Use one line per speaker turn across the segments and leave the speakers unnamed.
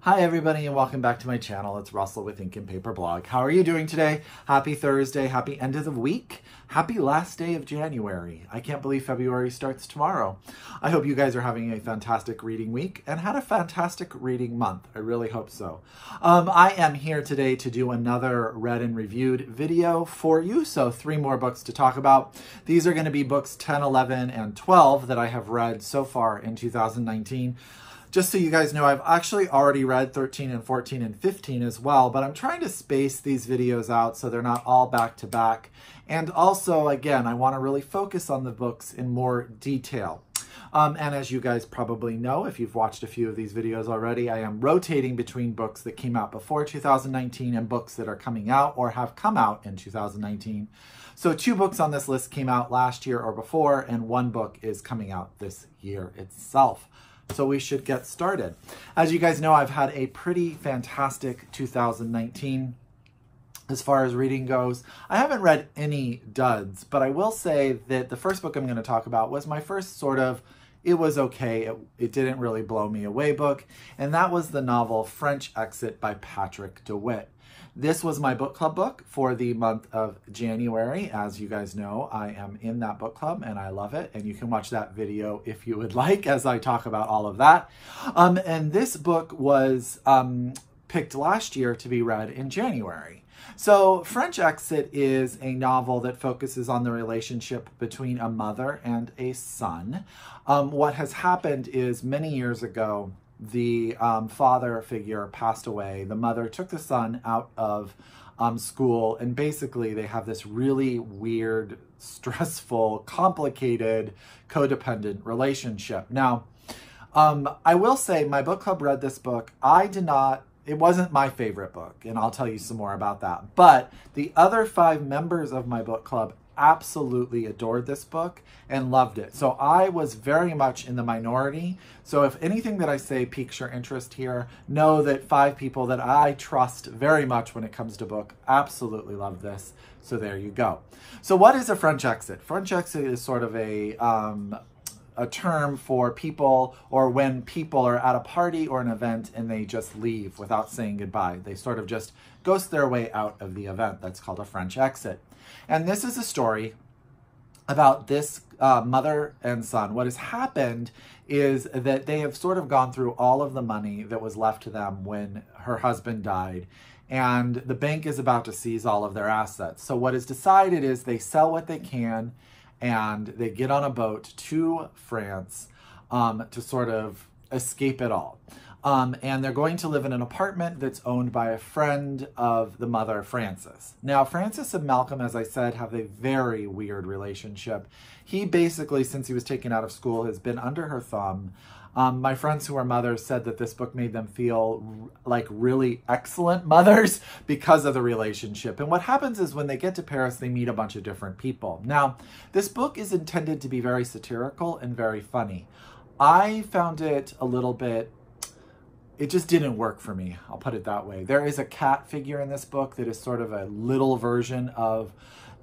Hi everybody and welcome back to my channel. It's Russell with Ink and Paper Blog. How are you doing today? Happy Thursday, happy end of the week, happy last day of January. I can't believe February starts tomorrow. I hope you guys are having a fantastic reading week and had a fantastic reading month. I really hope so. I am here today to do another read and reviewed video for you. So 3 more books to talk about. These are going to be books 10, 11, and 12 that I have read so far in 2019. Just so you guys know, I've actually already read 13 and 14 and 15 as well, but I'm trying to space these videos out so they're not all back to back. And also, again, I want to really focus on the books in more detail. And as you guys probably know, if you've watched a few of these videos already, I am rotating between books that came out before 2019 and books that are coming out or have come out in 2019. So 2 books on this list came out last year or before, and 1 book is coming out this year itself. So we should get started. As you guys know, I've had a pretty fantastic 2019 as far as reading goes. I haven't read any duds, but I will say that the first book I'm going to talk about was my first sort of, it was okay, it didn't really blow me away book, and that was the novel French Exit by Patrick DeWitt. This was my book club book for the month of January. As you guys know, I am in that book club and I love it. And you can watch that video if you would like as I talk about all of that. And this book was picked last year to be read in January. So French Exit is a novel that focuses on the relationship between a mother and a son. What has happened is many years ago, the father figure passed away. The mother took the son out of school, and basically they have this really weird, stressful, complicated, codependent relationship. Now, I will say my book club read this book. It wasn't my favorite book, and I'll tell you some more about that. But the other 5 members of my book club absolutely adored this book and loved it. So I was very much in the minority. So if anything that I say piques your interest here, know that 5 people that I trust very much when it comes to book absolutely love this. So there you go. So what is a French exit? French exit is sort of a term for people, or when people are at a party or an event and they just leave without saying goodbye. They sort of just ghost their way out of the event. That's called a French exit. And this is a story about this mother and son. What has happened is that they have sort of gone through all of the money that was left to them when her husband died, and the bank is about to seize all of their assets. So what is decided is they sell what they can and they get on a boat to France to sort of escape it all. And they're going to live in an apartment that's owned by a friend of the mother, Frances. Now, Frances and Malcolm, as I said, have a very weird relationship. He basically, since he was taken out of school, has been under her thumb. My friends who are mothers said that this book made them feel like really excellent mothers because of the relationship. And what happens is when they get to Paris, they meet a bunch of different people. Now, this book is intended to be very satirical and very funny. I found it a little bit, it just didn't work for me. I'll put it that way. There is a cat figure in this book that is sort of a little version of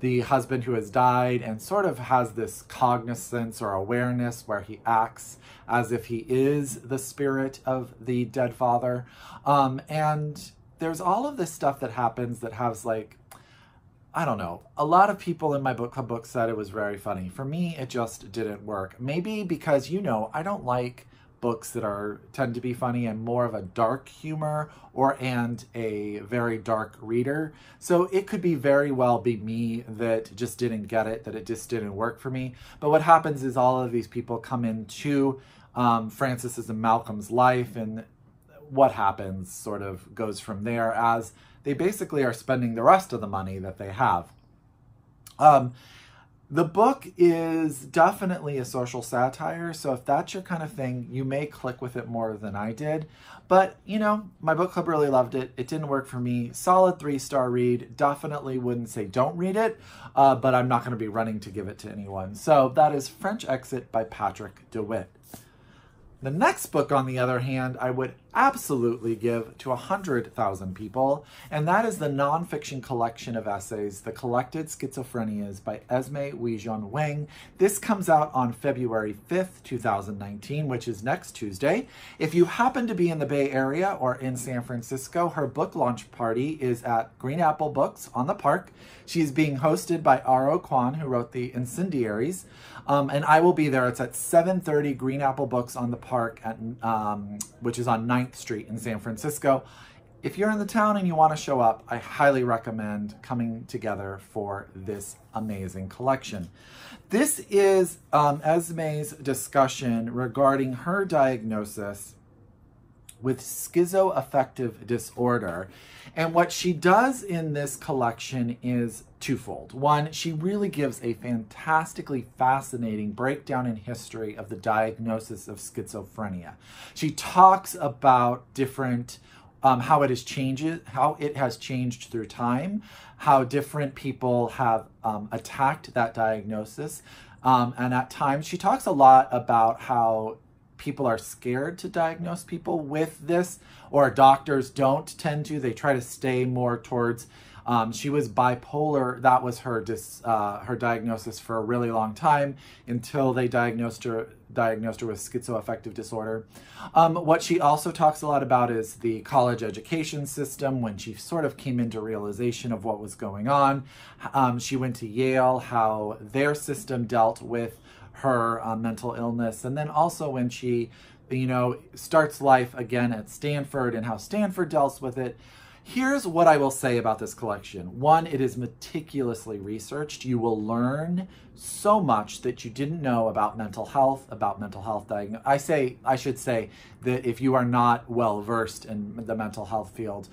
the husband who has died and sort of has this cognizance or awareness where he acts as if he is the spirit of the dead father. And there's all of this stuff that happens that has, like, I don't know. A lot of people in my book club book said it was very funny. For me, it just didn't work. Maybe because, you know, I don't like books that tend to be funny and more of a dark humor and a very dark reader. So it could be very well be me that just didn't get it, that it just didn't work for me. But what happens is all of these people come into Frances's and Malcolm's life, and what happens sort of goes from there as they basically are spending the rest of the money that they have. The book is definitely a social satire, so if that's your kind of thing, you may click with it more than I did. But, you know, my book club really loved it. It didn't work for me. Solid 3-star read. Definitely wouldn't say don't read it, but I'm not going to be running to give it to anyone. So that is French Exit by Patrick DeWitt. The next book, on the other hand, I would absolutely give to 100,000 people, and that is the nonfiction collection of essays, The Collected Schizophrenias by Esme Weijun Wang. This comes out on February 5th, 2019, which is next Tuesday. If you happen to be in the Bay Area or in San Francisco, her book launch party is at Green Apple Books on the Park. She's being hosted by R.O. Kwan, who wrote The Incendiaries, and I will be there. It's at 7:30 Green Apple Books on the Park, at which is on 9th Street in San Francisco. If you're in the town and you want to show up, I highly recommend coming together for this amazing collection. This is Esme's discussion regarding her diagnosis with schizoaffective disorder. And what she does in this collection is twofold. One, she really gives a fantastically fascinating breakdown in history of the diagnosis of schizophrenia. She talks about different, how it has changed through time, how different people have attacked that diagnosis. And at times she talks a lot about how people are scared to diagnose people with this, or doctors don't tend to. They try to stay more towards, she was bipolar. That was her diagnosis for a really long time until they diagnosed her with schizoaffective disorder. What she also talks a lot about is the college education system, when she sort of came into realization of what was going on. She went to Yale, how their system dealt with her mental illness, and then also when she, starts life again at Stanford and how Stanford deals with it. Here's what I will say about this collection. One, it is meticulously researched. You will learn so much that you didn't know about mental health diagnosis. I should say that if you are not well versed in the mental health field,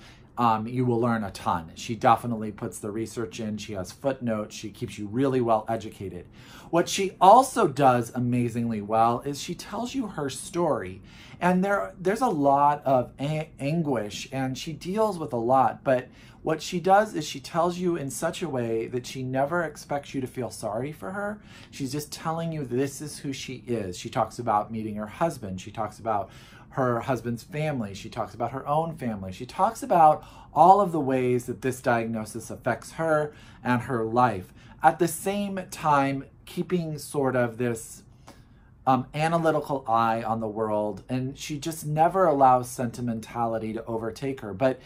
you will learn a ton. She definitely puts the research in. She has footnotes. She keeps you really well educated. What she also does amazingly well is she tells you her story. And there's a lot of anguish, and she deals with a lot. But what she does is she tells you in such a way that she never expects you to feel sorry for her. She's just telling you this is who she is. She talks about meeting her husband. She talks about her husband's family. She talks about her own family. She talks about all of the ways that this diagnosis affects her and her life. At the same time, keeping sort of this analytical eye on the world, and she just never allows sentimentality to overtake her. But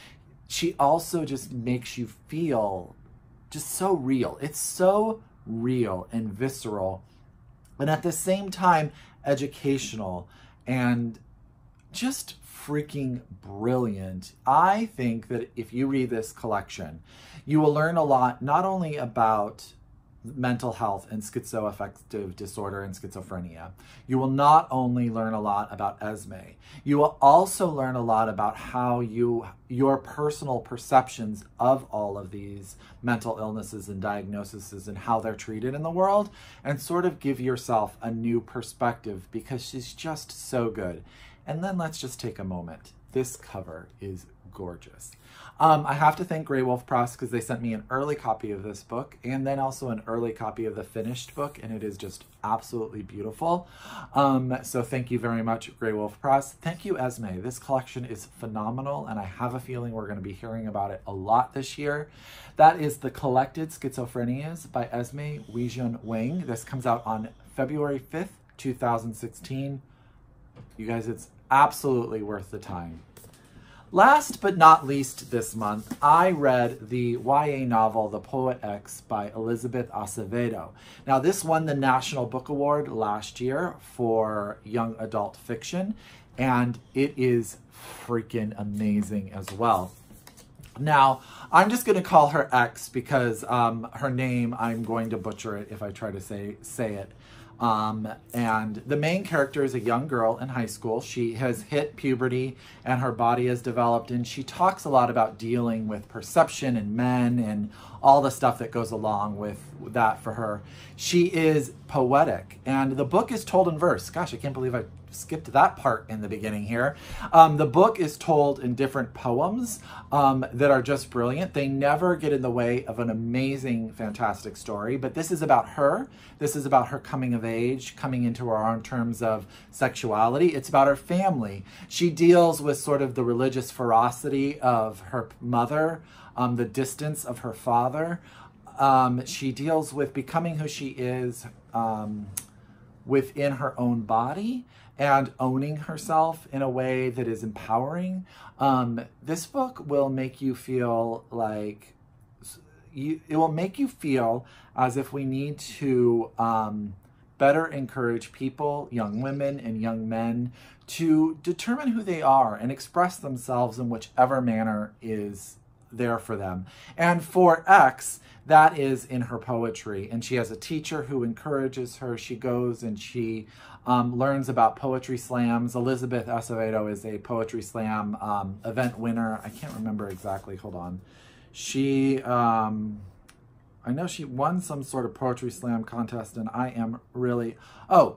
she also just makes you feel just so real. It's so real and visceral, and at the same time, educational and just freaking brilliant. I think that if you read this collection, you will learn a lot, not only about mental health and schizoaffective disorder and schizophrenia. You will not only learn a lot about Esme, you will also learn a lot about how your personal perceptions of all of these mental illnesses and diagnoses and how they're treated in the world, and sort of give yourself a new perspective, because she's just so good. And then let's just take a moment. This cover is gorgeous. I have to thank Grey Wolf Press, because they sent me an early copy of this book and then also an early copy of the finished book, and it is just absolutely beautiful. So thank you very much, Grey Wolf Press. Thank you, Esme. This collection is phenomenal, and I have a feeling we're going to be hearing about it a lot this year. That is The Collected Schizophrenias by Esme Weijun Wang. This comes out on February 5th, 2016. You guys, it's absolutely worth the time. Last but not least this month, I read the YA novel The Poet X by Elizabeth Acevedo. Now, this won the National Book Award last year for young adult fiction, and it is freaking amazing as well. Now, I'm just going to call her X because her name, I'm going to butcher it if I try to say it. And the main character is a young girl in high school. She has hit puberty and her body has developed, and she talks a lot about dealing with perception and men and all the stuff that goes along with that for her. She is poetic, and the book is told in verse. Gosh, I can't believe I skipped that part in the beginning here. The book is told in different poems that are just brilliant. They never get in the way of an amazing, fantastic story, but this is about her. This is about her coming of age, coming into her own terms of sexuality. It's about her family. She deals with sort of the religious ferocity of her mother, the distance of her father. She deals with becoming who she is within her own body and owning herself in a way that is empowering. This book will make you feel like, it will make you feel as if we need to better encourage people, young women and young men, to determine who they are and express themselves in whichever manner is there for them. And for X, that is in her poetry. And she has a teacher who encourages her. She goes and she learns about poetry slams. Elizabeth Acevedo is a poetry slam event winner. I can't remember exactly. Hold on. She, I know she won some sort of poetry slam contest, and I am really,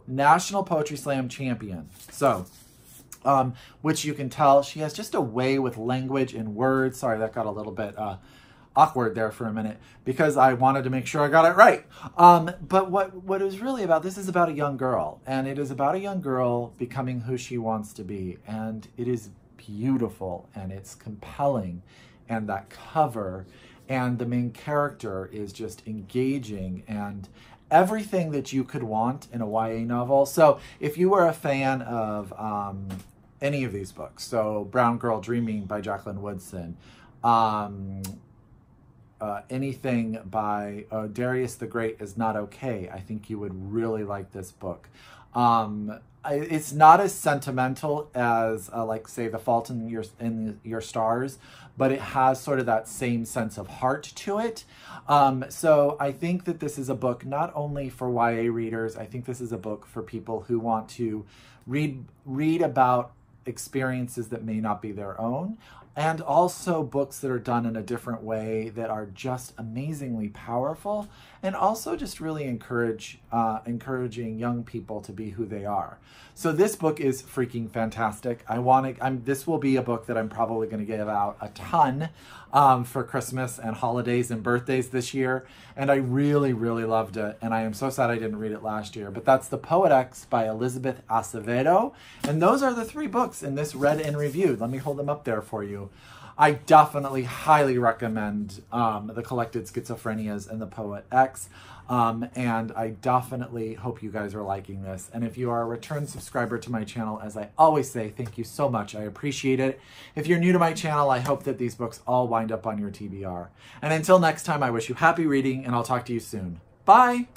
National Poetry Slam champion. So, which you can tell she has just a way with language and words. Sorry, that got a little bit awkward there for a minute because I wanted to make sure I got it right. But what it was really about, this is about a young girl, and it is about a young girl becoming who she wants to be. And it is beautiful and it's compelling, and that cover and the main character is just engaging and everything that you could want in a YA novel. So if you were a fan of any of these books, so Brown Girl Dreaming by Jacqueline Woodson, anything by Darius the Great is Not Okay, I think you would really like this book. It's not as sentimental as like say The Fault in Your Stars, but it has sort of that same sense of heart to it. So I think that this is a book not only for YA readers, I think this is a book for people who want to read about experiences that may not be their own, and also books that are done in a different way that are just amazingly powerful, and also just really encouraging young people to be who they are. So this book is freaking fantastic. This will be a book that I'm probably going to give out a ton for Christmas and holidays and birthdays this year. And I really, really loved it. And I am so sad I didn't read it last year. But that's The Poet X by Elizabeth Acevedo. And those are the 3 books in this read and reviewed. Let me hold them up there for you. I definitely highly recommend The Collected Schizophrenias and The Poet X. And I definitely hope you guys are liking this. And if you are a return subscriber to my channel, as I always say, thank you so much. I appreciate it. If you're new to my channel, I hope that these books all wind up on your TBR. And until next time, I wish you happy reading, and I'll talk to you soon. Bye!